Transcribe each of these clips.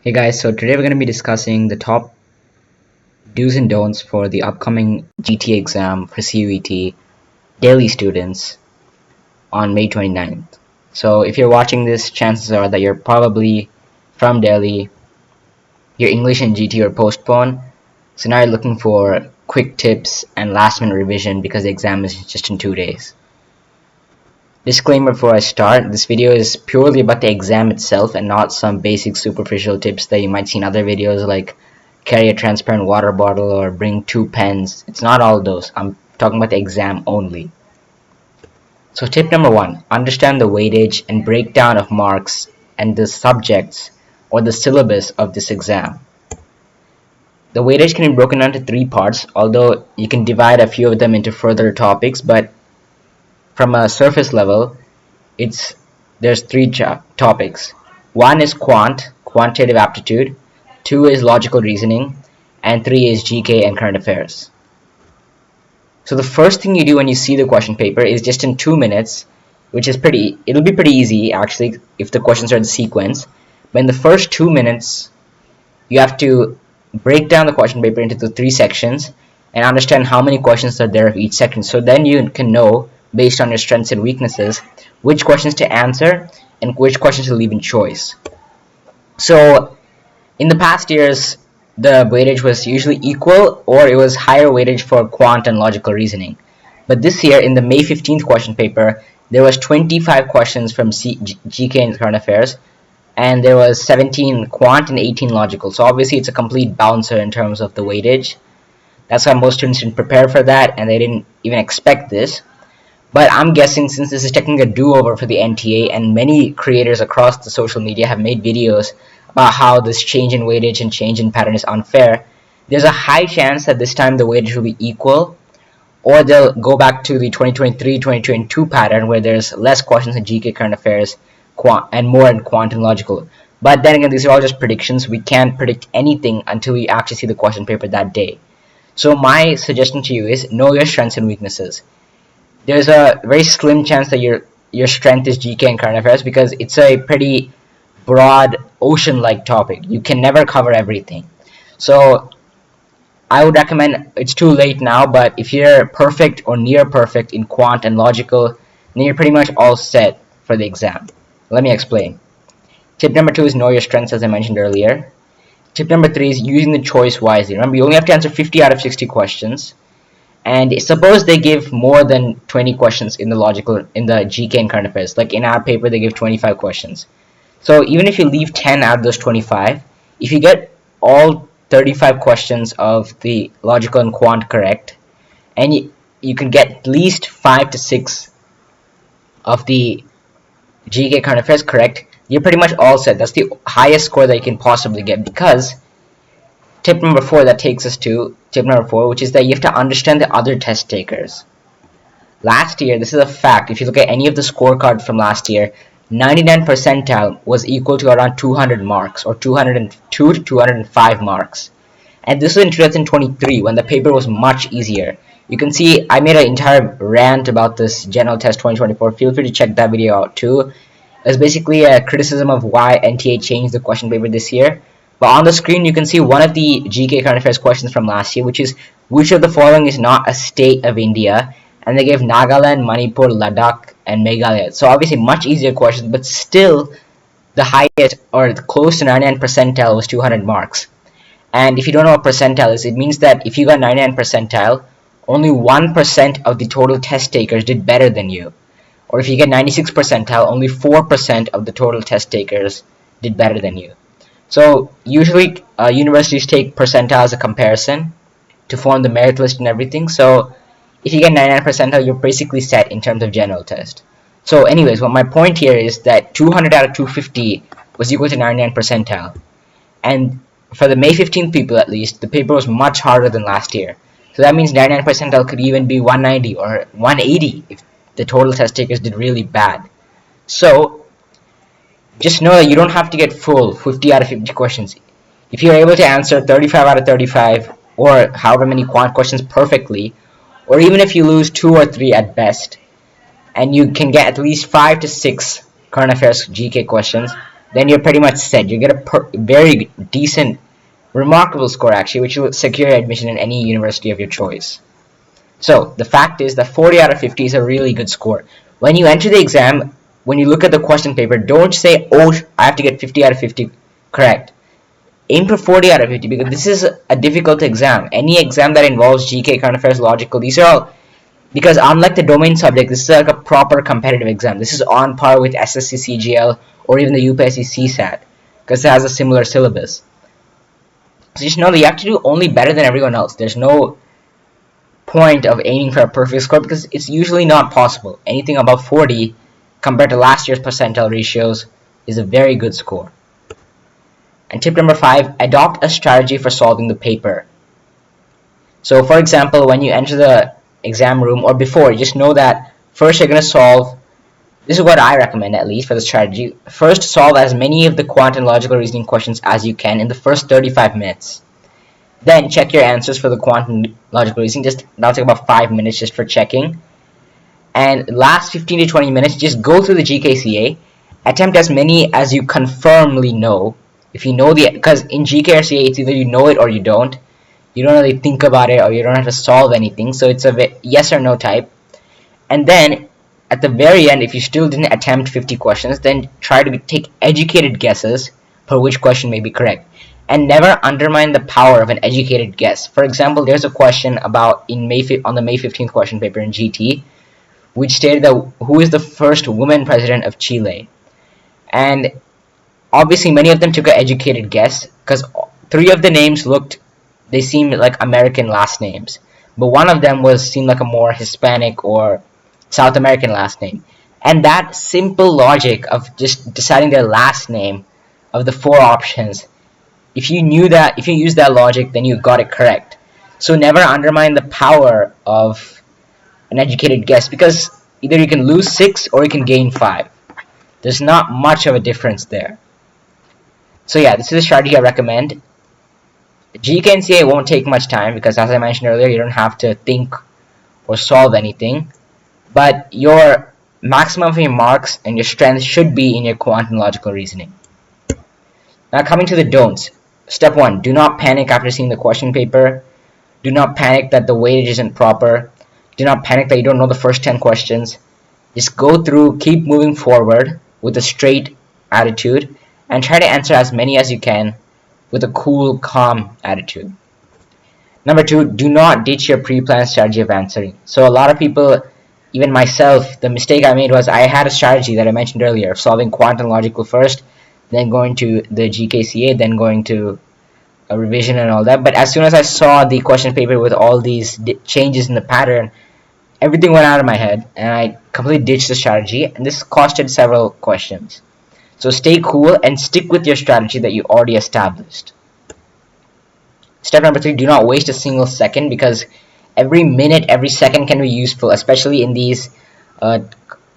Hey guys, so today we're going to be discussing the top do's and don'ts for the upcoming GT exam for CUET Delhi students on May 29th. So if you're watching this, chances are that you're probably from Delhi, your English and GT are postponed, so now you're looking for quick tips and last minute revision because the exam is just in 2 days. Disclaimer before I start, this video is purely about the exam itself and not some basic superficial tips that you might see in other videos like carry a transparent water bottle or bring 2 pens. It's not all those. I'm talking about the exam only. So tip number 1, understand the weightage and breakdown of marks and the subjects or the syllabus of this exam. The weightage can be broken down into 3 parts, although you can divide a few of them into further topics, but from a surface level, there's 3 topics. 1 is quantitative aptitude, 2 is logical reasoning, and 3 is GK and current affairs. So the first thing you do when you see the question paper is just in 2 minutes, which is it'll be pretty easy actually if the questions are in sequence. But in the first 2 minutes, you have to break down the question paper into the 3 sections and understand how many questions are there of each section. So then you can know, based on your strengths and weaknesses, which questions to answer and which questions to leave in choice. So in the past years, the weightage was usually equal, or it was higher weightage for quant and logical reasoning. But this year, in the May 15th question paper, there was 25 questions from GK and current affairs, and there was 17 quant and 18 logical. So obviously it's a complete bouncer in terms of the weightage. That's why most students didn't prepare for that, and they didn't even expect this. But I'm guessing, since this is technically a do-over for the NTA, and many creators across the social media have made videos about how this change in weightage and change in pattern is unfair, there's a high chance that this time the weightage will be equal, or they'll go back to the 2023-2022 pattern where there's less questions in GK current affairs and more in quant and logical. But then again, these are all just predictions. We can't predict anything until we actually see the question paper that day. So my suggestion to you is know your strengths and weaknesses. There's a very slim chance that your strength is GK and current affairs because it's a pretty broad ocean-like topic. You can never cover everything. So I would recommend, it's too late now, but if you're perfect or near perfect in quant and logical, then you're pretty much all set for the exam. Let me explain. Tip number 2 is know your strengths, as I mentioned earlier. Tip number 3 is using the choice wisely. Remember, you only have to answer 50 out of 60 questions. And suppose they give more than 20 questions in the GK and current affairs. Like in our paper, they give 25 questions. So even if you leave 10 out of those 25, if you get all 35 questions of the logical and quant correct, and you can get at least 5 to 6 of the GK current affairs correct, you're pretty much all set. That's the highest score that you can possibly get, because tip number 4 that takes us to tip number 4, which is that you have to understand the other test takers. Last year, this is a fact, if you look at any of the scorecards from last year, 99 percentile was equal to around 200 marks, or 202 to 205 marks. And this was in 2023 when the paper was much easier. You can see I made an entire rant about this general test 2024. Feel free to check that video out too. It was basically a criticism of why NTA changed the question paper this year. But on the screen, you can see one of the GK current affairs questions from last year, which is, which of the following is not a state of India? And they gave Nagaland, Manipur, Ladakh, and Meghalaya. So obviously much easier questions, but still the highest, or close to 99 percentile, was 200 marks. And if you don't know what percentile is, it means that if you got 99 percentile, only 1% of the total test takers did better than you. Or if you get 96 percentile, only 4% of the total test takers did better than you. So usually universities take percentile as a comparison to form the merit list and everything. So if you get 99 percentile, you're basically set in terms of general test. So anyways, what my point here is that 200 out of 250 was equal to 99 percentile. And for the May 15th people at least, the paper was much harder than last year. So that means 99 percentile could even be 190 or 180 if the total test takers did really bad. So just know that you don't have to get full 50 out of 50 questions. If you're able to answer 35 out of 35 or however many quant questions perfectly, or even if you lose 2 or 3 at best, and you can get at least 5 to 6 current affairs GK questions, then you're pretty much set. You get a very decent, remarkable score actually, which will secure your admission in any university of your choice. So the fact is that 40 out of 50 is a really good score. When you enter the exam, when you look at the question paper, don't say, oh, I have to get 50 out of 50 correct. Aim for 40 out of 50 because this is a difficult exam. Any exam that involves GK, current affairs, logical, these are all, because unlike the domain subject, this is like a proper competitive exam. This is on par with SSC CGL or even the UPSC CSAT because it has a similar syllabus. So just know that you have to do only better than everyone else. There's no point of aiming for a perfect score because it's usually not possible. Anything above 40 compared to last year's percentile ratios is a very good score. And tip number 5, adopt a strategy for solving the paper. So for example, when you enter the exam room or before, just know that first you're going to solve, this is what I recommend at least for the strategy, first solve as many of the quant and logical reasoning questions as you can in the first 35 minutes. Then check your answers for the quant and logical reasoning, that'll take about 5 minutes just for checking. And last 15 to 20 minutes, just go through the GKCA, attempt as many as you confirmly know. If you know because in GK or CA, it's either you know it or you don't. You don't really think about it or you don't have to solve anything, so it's a yes or no type. And then at the very end, if you still didn't attempt 50 questions, then try to take educated guesses for which question may be correct. And never undermine the power of an educated guess. For example, there's a question about on the May 15th question paper in GT, which stated that who is the first woman president of Chile? And obviously many of them took an educated guess because 3 of the names they seemed like American last names, but one of them seemed like a more Hispanic or South American last name. And that simple logic of just deciding their last name of the 4 options, if you use that logic, then you got it correct. So never undermine the power of an educated guess, because either you can lose 6 or you can gain 5. There's not much of a difference there. So yeah, this is a strategy I recommend. GK and CA won't take much time because, as I mentioned earlier, you don't have to think or solve anything. But your maximum of your marks and your strength should be in your quant and logical reasoning. Now coming to the don'ts. Step 1, do not panic after seeing the question paper. Do not panic that the weightage isn't proper. Do not panic that you don't know the first 10 questions. Just go through, keep moving forward with a straight attitude, and try to answer as many as you can with a cool, calm attitude. Number 2, do not ditch your pre-planned strategy of answering. So a lot of people, even myself, the mistake I made was I had a strategy that I mentioned earlier of solving quant and logical first, then going to the GKCA, then going to a revision and all that. But as soon as I saw the question paper with all these changes in the pattern, everything went out of my head and I completely ditched the strategy, and this costed several questions. So stay cool and stick with your strategy that you already established. Step number 3, do not waste a single second, because every minute, every second can be useful, especially in these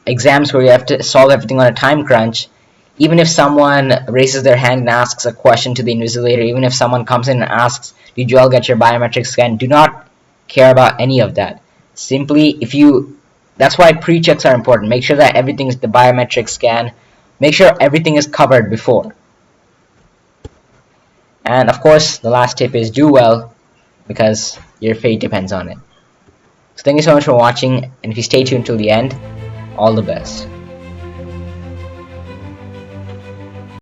exams where you have to solve everything on a time crunch. Even if someone raises their hand and asks a question to the invigilator, even if someone comes in and asks, did you all get your biometric scan? Do not care about any of that. Simply, that's why pre-checks are important. Make sure that everything is the biometric scan. Make sure everything is covered before. And of course, the last tip is do well, because your fate depends on it. So thank you so much for watching, and if you stay tuned till the end, all the best.